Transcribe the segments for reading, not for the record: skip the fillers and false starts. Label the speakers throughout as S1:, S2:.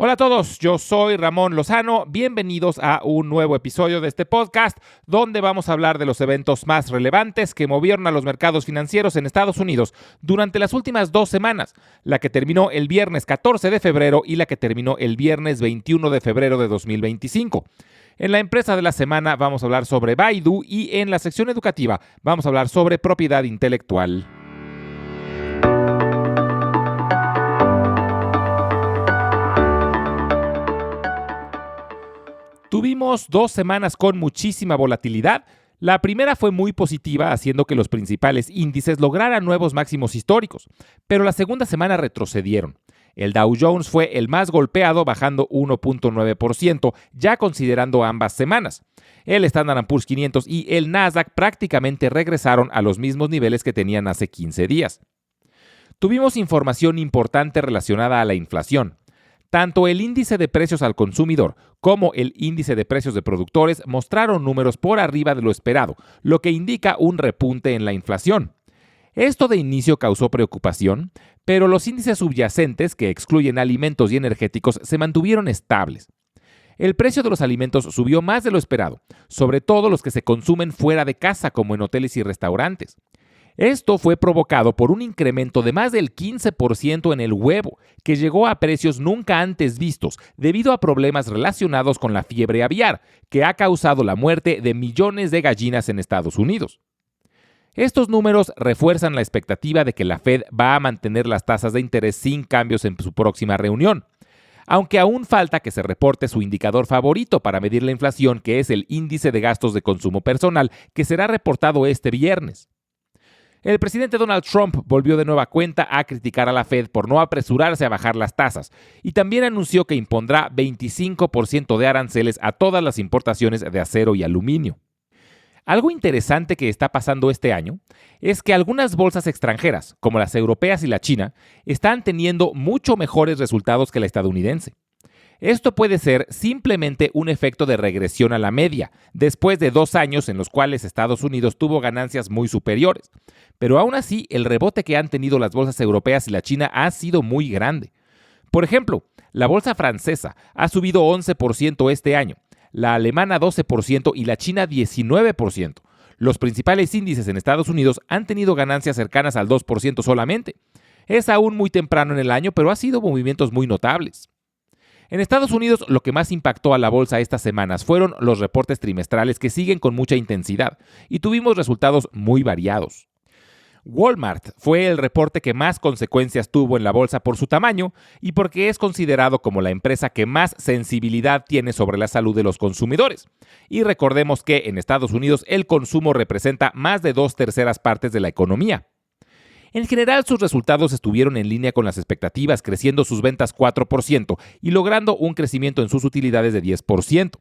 S1: Hola a todos, yo soy Ramón Lozano, bienvenidos a un nuevo episodio de este podcast donde vamos a hablar de los eventos más relevantes que movieron a los mercados financieros en Estados Unidos durante las últimas 2 semanas, la que terminó el viernes 14 de febrero y la que terminó el viernes 21 de febrero de 2025. En la empresa de la semana vamos a hablar sobre Baidu y en la sección educativa vamos a hablar sobre propiedad intelectual. Tuvimos 2 semanas con muchísima volatilidad. La primera fue muy positiva, haciendo que los principales índices lograran nuevos máximos históricos, pero la segunda semana retrocedieron. El Dow Jones fue el más golpeado, bajando 1.9%, ya considerando ambas semanas. El Standard & Poor's 500 y el Nasdaq prácticamente regresaron a los mismos niveles que tenían hace 15 días. Tuvimos información importante relacionada a la inflación. Tanto el índice de precios al consumidor como el índice de precios de productores mostraron números por arriba de lo esperado, lo que indica un repunte en la inflación. Esto de inicio causó preocupación, pero los índices subyacentes, que excluyen alimentos y energéticos, se mantuvieron estables. El precio de los alimentos subió más de lo esperado, sobre todo los que se consumen fuera de casa, como en hoteles y restaurantes. Esto fue provocado por un incremento de más del 15% en el huevo, que llegó a precios nunca antes vistos debido a problemas relacionados con la fiebre aviar, que ha causado la muerte de millones de gallinas en Estados Unidos. Estos números refuerzan la expectativa de que la Fed va a mantener las tasas de interés sin cambios en su próxima reunión, aunque aún falta que se reporte su indicador favorito para medir la inflación, que es el índice de gastos de consumo personal, que será reportado este viernes. El presidente Donald Trump volvió de nueva cuenta a criticar a la Fed por no apresurarse a bajar las tasas y también anunció que impondrá 25% de aranceles a todas las importaciones de acero y aluminio. Algo interesante que está pasando este año es que algunas bolsas extranjeras, como las europeas y la china, están teniendo mucho mejores resultados que la estadounidense. Esto puede ser simplemente un efecto de regresión a la media, después de 2 años en los cuales Estados Unidos tuvo ganancias muy superiores. Pero aún así, el rebote que han tenido las bolsas europeas y la china ha sido muy grande. Por ejemplo, la bolsa francesa ha subido 11% este año, la alemana 12% y la china 19%. Los principales índices en Estados Unidos han tenido ganancias cercanas al 2% solamente. Es aún muy temprano en el año, pero ha sido movimientos muy notables. En Estados Unidos, lo que más impactó a la bolsa estas semanas fueron los reportes trimestrales que siguen con mucha intensidad y tuvimos resultados muy variados. Walmart fue el reporte que más consecuencias tuvo en la bolsa por su tamaño y porque es considerado como la empresa que más sensibilidad tiene sobre la salud de los consumidores. Y recordemos que en Estados Unidos el consumo representa más de 2/3 partes de la economía. En general, sus resultados estuvieron en línea con las expectativas, creciendo sus ventas 4% y logrando un crecimiento en sus utilidades de 10%.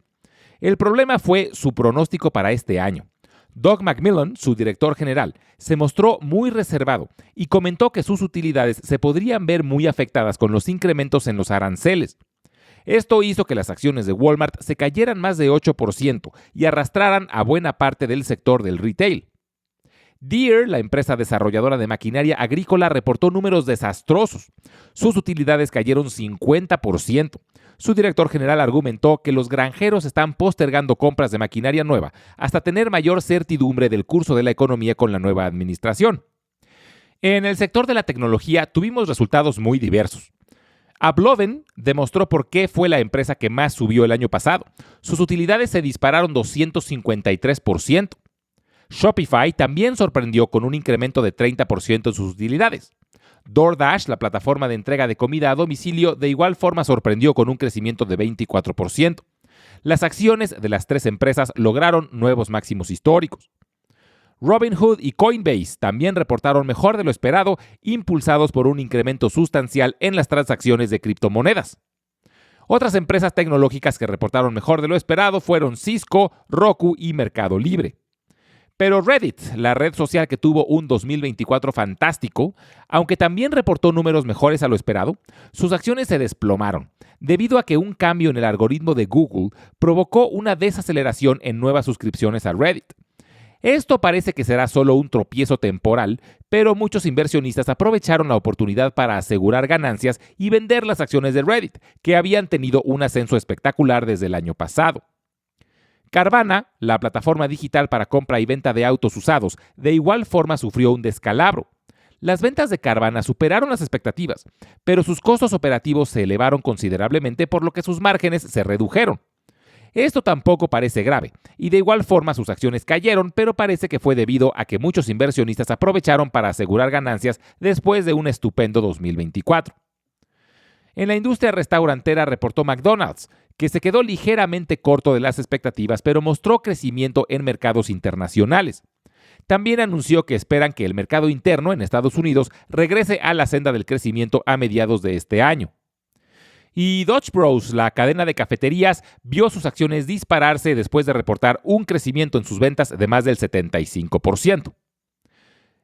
S1: El problema fue su pronóstico para este año. Doug McMillon, su director general, se mostró muy reservado y comentó que sus utilidades se podrían ver muy afectadas con los incrementos en los aranceles. Esto hizo que las acciones de Walmart se cayeran más de 8% y arrastraran a buena parte del sector del retail. Deere, la empresa desarrolladora de maquinaria agrícola, reportó números desastrosos. Sus utilidades cayeron 50%. Su director general argumentó que los granjeros están postergando compras de maquinaria nueva hasta tener mayor certidumbre del curso de la economía con la nueva administración. En el sector de la tecnología tuvimos resultados muy diversos. AppLovin demostró por qué fue la empresa que más subió el año pasado. Sus utilidades se dispararon 253%. Shopify también sorprendió con un incremento de 30% en sus utilidades. DoorDash, la plataforma de entrega de comida a domicilio, de igual forma sorprendió con un crecimiento de 24%. Las acciones de las 3 empresas lograron nuevos máximos históricos. Robinhood y Coinbase también reportaron mejor de lo esperado, impulsados por un incremento sustancial en las transacciones de criptomonedas. Otras empresas tecnológicas que reportaron mejor de lo esperado fueron Cisco, Roku y Mercado Libre. Pero Reddit, la red social que tuvo un 2024 fantástico, aunque también reportó números mejores a lo esperado, sus acciones se desplomaron, debido a que un cambio en el algoritmo de Google provocó una desaceleración en nuevas suscripciones a Reddit. Esto parece que será solo un tropiezo temporal, pero muchos inversionistas aprovecharon la oportunidad para asegurar ganancias y vender las acciones de Reddit, que habían tenido un ascenso espectacular desde el año pasado. Carvana, la plataforma digital para compra y venta de autos usados, de igual forma sufrió un descalabro. Las ventas de Carvana superaron las expectativas, pero sus costos operativos se elevaron considerablemente, por lo que sus márgenes se redujeron. Esto tampoco parece grave, y de igual forma sus acciones cayeron, pero parece que fue debido a que muchos inversionistas aprovecharon para asegurar ganancias después de un estupendo 2024. En la industria restaurantera reportó McDonald's, que se quedó ligeramente corto de las expectativas, pero mostró crecimiento en mercados internacionales. También anunció que esperan que el mercado interno en Estados Unidos regrese a la senda del crecimiento a mediados de este año. Y Dutch Bros, la cadena de cafeterías, vio sus acciones dispararse después de reportar un crecimiento en sus ventas de más del 75%.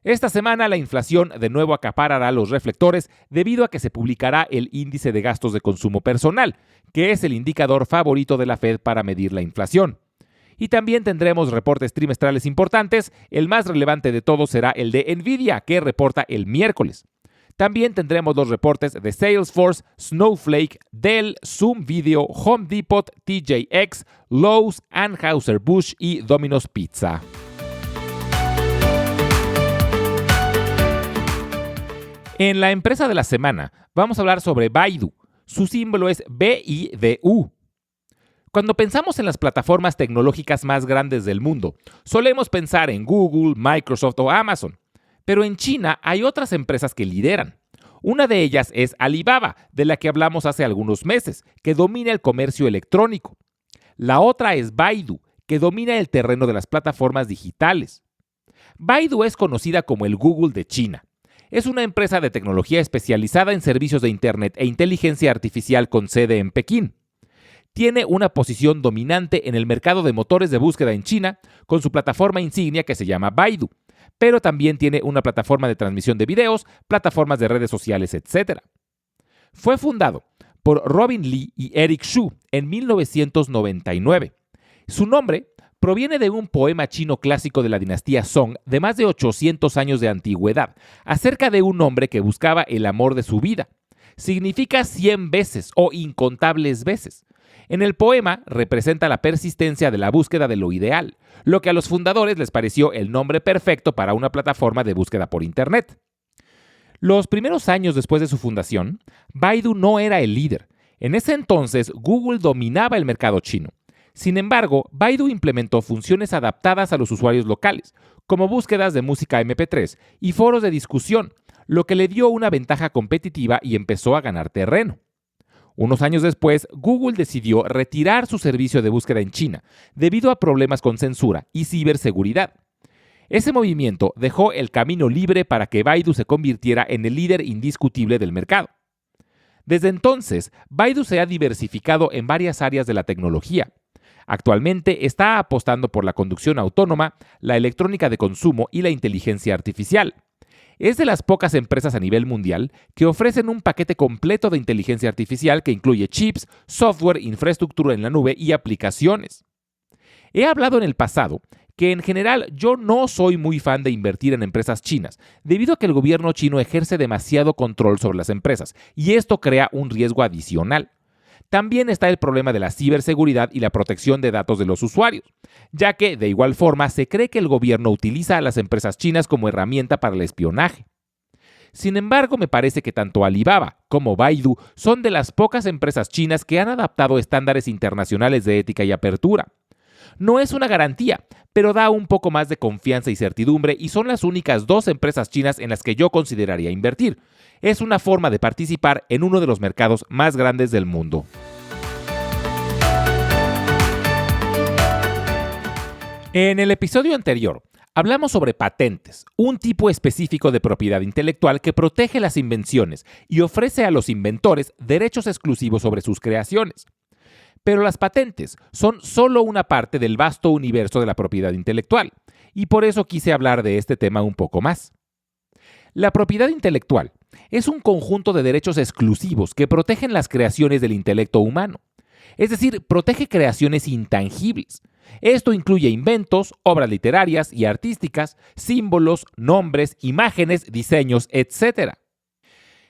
S1: Esta semana la inflación de nuevo acaparará los reflectores debido a que se publicará el índice de gastos de consumo personal, que es el indicador favorito de la Fed para medir la inflación. Y también tendremos reportes trimestrales importantes. El más relevante de todos será el de Nvidia, que reporta el miércoles. También tendremos los reportes de Salesforce, Snowflake, Dell, Zoom Video, Home Depot, TJX, Lowe's, Anheuser-Busch y Domino's Pizza. En la empresa de la semana vamos a hablar sobre Baidu. Su símbolo es BIDU. Cuando pensamos en las plataformas tecnológicas más grandes del mundo, solemos pensar en Google, Microsoft o Amazon. Pero en China hay otras empresas que lideran. Una de ellas es Alibaba, de la que hablamos hace algunos meses, que domina el comercio electrónico. La otra es Baidu, que domina el terreno de las plataformas digitales. Baidu es conocida como el Google de China. Es una empresa de tecnología especializada en servicios de Internet e inteligencia artificial con sede en Pekín. Tiene una posición dominante en el mercado de motores de búsqueda en China, con su plataforma insignia que se llama Baidu, pero también tiene una plataforma de transmisión de videos, plataformas de redes sociales, etc. Fue fundado por Robin Li y Eric Xu en 1999. Su nombre proviene de un poema chino clásico de la dinastía Song de más de 800 años de antigüedad, acerca de un hombre que buscaba el amor de su vida. Significa 100 veces o incontables veces. En el poema representa la persistencia de la búsqueda de lo ideal, lo que a los fundadores les pareció el nombre perfecto para una plataforma de búsqueda por Internet. Los primeros años después de su fundación, Baidu no era el líder. En ese entonces, Google dominaba el mercado chino. Sin embargo, Baidu implementó funciones adaptadas a los usuarios locales, como búsquedas de música MP3 y foros de discusión, lo que le dio una ventaja competitiva y empezó a ganar terreno. Unos años después, Google decidió retirar su servicio de búsqueda en China debido a problemas con censura y ciberseguridad. Ese movimiento dejó el camino libre para que Baidu se convirtiera en el líder indiscutible del mercado. Desde entonces, Baidu se ha diversificado en varias áreas de la tecnología. Actualmente está apostando por la conducción autónoma, la electrónica de consumo y la inteligencia artificial. Es de las pocas empresas a nivel mundial que ofrecen un paquete completo de inteligencia artificial que incluye chips, software, infraestructura en la nube y aplicaciones. He hablado en el pasado que en general yo no soy muy fan de invertir en empresas chinas, debido a que el gobierno chino ejerce demasiado control sobre las empresas y esto crea un riesgo adicional. También está el problema de la ciberseguridad y la protección de datos de los usuarios, ya que, de igual forma, se cree que el gobierno utiliza a las empresas chinas como herramienta para el espionaje. Sin embargo, me parece que tanto Alibaba como Baidu son de las pocas empresas chinas que han adaptado estándares internacionales de ética y apertura. No es una garantía, pero da un poco más de confianza y certidumbre y son las únicas dos empresas chinas en las que yo consideraría invertir. Es una forma de participar en uno de los mercados más grandes del mundo. En el episodio anterior, hablamos sobre patentes, un tipo específico de propiedad intelectual que protege las invenciones y ofrece a los inventores derechos exclusivos sobre sus creaciones. Pero las patentes son solo una parte del vasto universo de la propiedad intelectual, y por eso quise hablar de este tema un poco más. La propiedad intelectual es un conjunto de derechos exclusivos que protegen las creaciones del intelecto humano. Es decir, protege creaciones intangibles. Esto incluye inventos, obras literarias y artísticas, símbolos, nombres, imágenes, diseños, etc.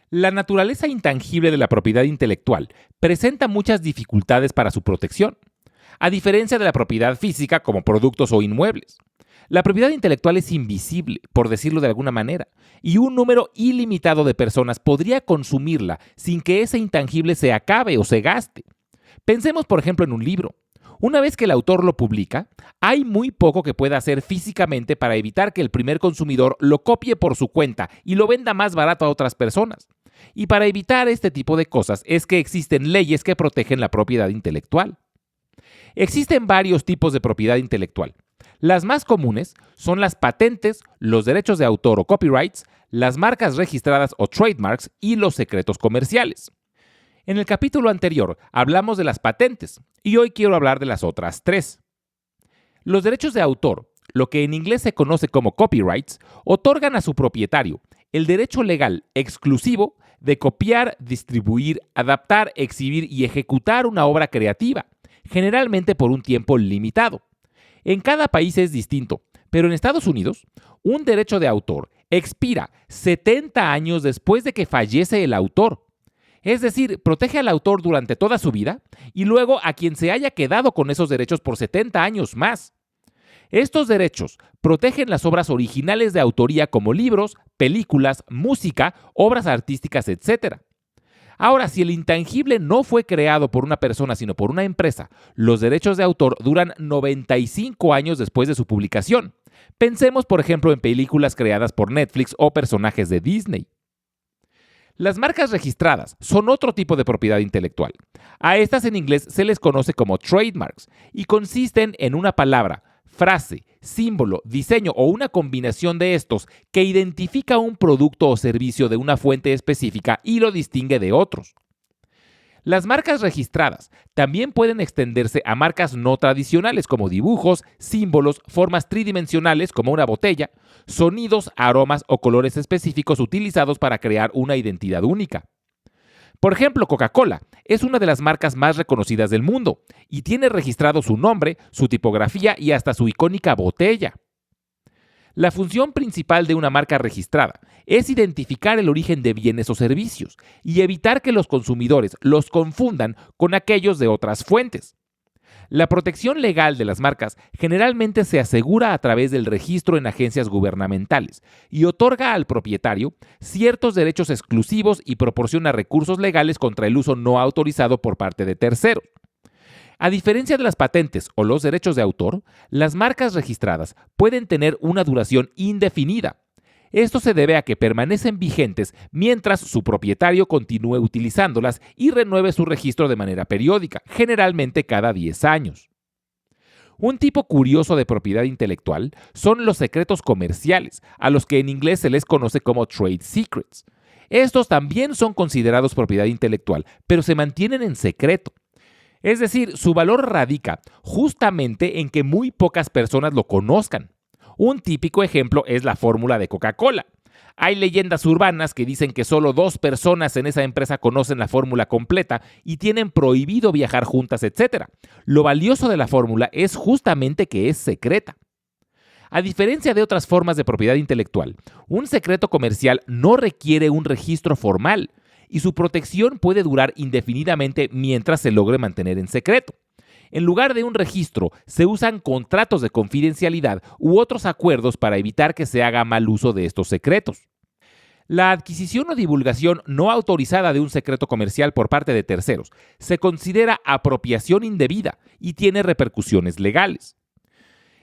S1: La naturaleza intangible de la propiedad intelectual presenta muchas dificultades para su protección, a diferencia de la propiedad física como productos o inmuebles. La propiedad intelectual es invisible, por decirlo de alguna manera, y un número ilimitado de personas podría consumirla sin que ese intangible se acabe o se gaste. Pensemos, por ejemplo, en un libro. Una vez que el autor lo publica, hay muy poco que pueda hacer físicamente para evitar que el primer consumidor lo copie por su cuenta y lo venda más barato a otras personas. Y para evitar este tipo de cosas es que existen leyes que protegen la propiedad intelectual. Existen varios tipos de propiedad intelectual. Las más comunes son las patentes, los derechos de autor o copyrights, las marcas registradas o trademarks y los secretos comerciales. En el capítulo anterior hablamos de las patentes y hoy quiero hablar de las otras tres. Los derechos de autor, lo que en inglés se conoce como copyrights, otorgan a su propietario el derecho legal exclusivo de copiar, distribuir, adaptar, exhibir y ejecutar una obra creativa, generalmente por un tiempo limitado. En cada país es distinto, pero en Estados Unidos, un derecho de autor expira 70 años después de que fallece el autor. Es decir, protege al autor durante toda su vida y luego a quien se haya quedado con esos derechos por 70 años más. Estos derechos protegen las obras originales de autoría como libros, películas, música, obras artísticas, etc. Ahora, si el intangible no fue creado por una persona, sino por una empresa, los derechos de autor duran 95 años después de su publicación. Pensemos, por ejemplo, en películas creadas por Netflix o personajes de Disney. Las marcas registradas son otro tipo de propiedad intelectual. A estas en inglés se les conoce como trademarks y consisten en una palabra, frase, símbolo, diseño o una combinación de estos que identifica un producto o servicio de una fuente específica y lo distingue de otros. Las marcas registradas también pueden extenderse a marcas no tradicionales como dibujos, símbolos, formas tridimensionales como una botella, sonidos, aromas o colores específicos utilizados para crear una identidad única. Por ejemplo, Coca-Cola es una de las marcas más reconocidas del mundo y tiene registrado su nombre, su tipografía y hasta su icónica botella. La función principal de una marca registrada es identificar el origen de bienes o servicios y evitar que los consumidores los confundan con aquellos de otras fuentes. La protección legal de las marcas generalmente se asegura a través del registro en agencias gubernamentales y otorga al propietario ciertos derechos exclusivos y proporciona recursos legales contra el uso no autorizado por parte de terceros. A diferencia de las patentes o los derechos de autor, las marcas registradas pueden tener una duración indefinida. Esto se debe a que permanecen vigentes mientras su propietario continúe utilizándolas y renueve su registro de manera periódica, generalmente cada 10 años. Un tipo curioso de propiedad intelectual son los secretos comerciales, a los que en inglés se les conoce como trade secrets. Estos también son considerados propiedad intelectual, pero se mantienen en secreto. Es decir, su valor radica justamente en que muy pocas personas lo conozcan. Un típico ejemplo es la fórmula de Coca-Cola. Hay leyendas urbanas que dicen que solo 2 personas en esa empresa conocen la fórmula completa y tienen prohibido viajar juntas, etc. Lo valioso de la fórmula es justamente que es secreta. A diferencia de otras formas de propiedad intelectual, un secreto comercial no requiere un registro formal y su protección puede durar indefinidamente mientras se logre mantener en secreto. En lugar de un registro, se usan contratos de confidencialidad u otros acuerdos para evitar que se haga mal uso de estos secretos. La adquisición o divulgación no autorizada de un secreto comercial por parte de terceros se considera apropiación indebida y tiene repercusiones legales.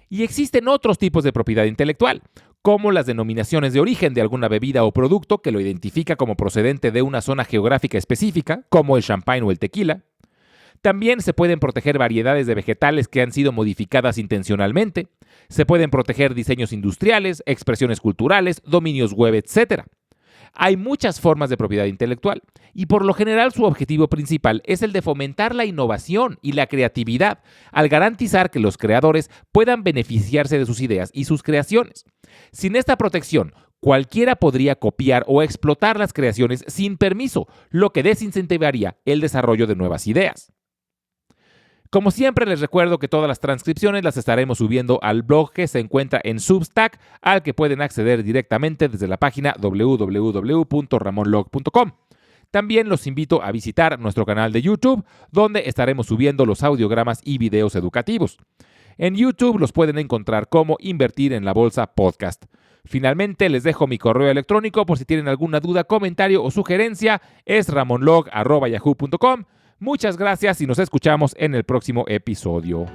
S1: Y existen otros tipos de propiedad intelectual, como las denominaciones de origen de alguna bebida o producto que lo identifica como procedente de una zona geográfica específica, como el champán o el tequila. También se pueden proteger variedades de vegetales que han sido modificadas intencionalmente. Se pueden proteger diseños industriales, expresiones culturales, dominios web, etc. Hay muchas formas de propiedad intelectual y por lo general su objetivo principal es el de fomentar la innovación y la creatividad al garantizar que los creadores puedan beneficiarse de sus ideas y sus creaciones. Sin esta protección, cualquiera podría copiar o explotar las creaciones sin permiso, lo que desincentivaría el desarrollo de nuevas ideas. Como siempre, les recuerdo que todas las transcripciones las estaremos subiendo al blog que se encuentra en Substack, al que pueden acceder directamente desde la página www.ramonlog.com. También los invito a visitar nuestro canal de YouTube, donde estaremos subiendo los audiogramas y videos educativos. En YouTube los pueden encontrar como Invertir en la Bolsa Podcast. Finalmente, les dejo mi correo electrónico por si tienen alguna duda, comentario o sugerencia. Es ramonlog@yahoo.com. Muchas gracias y nos escuchamos en el próximo episodio.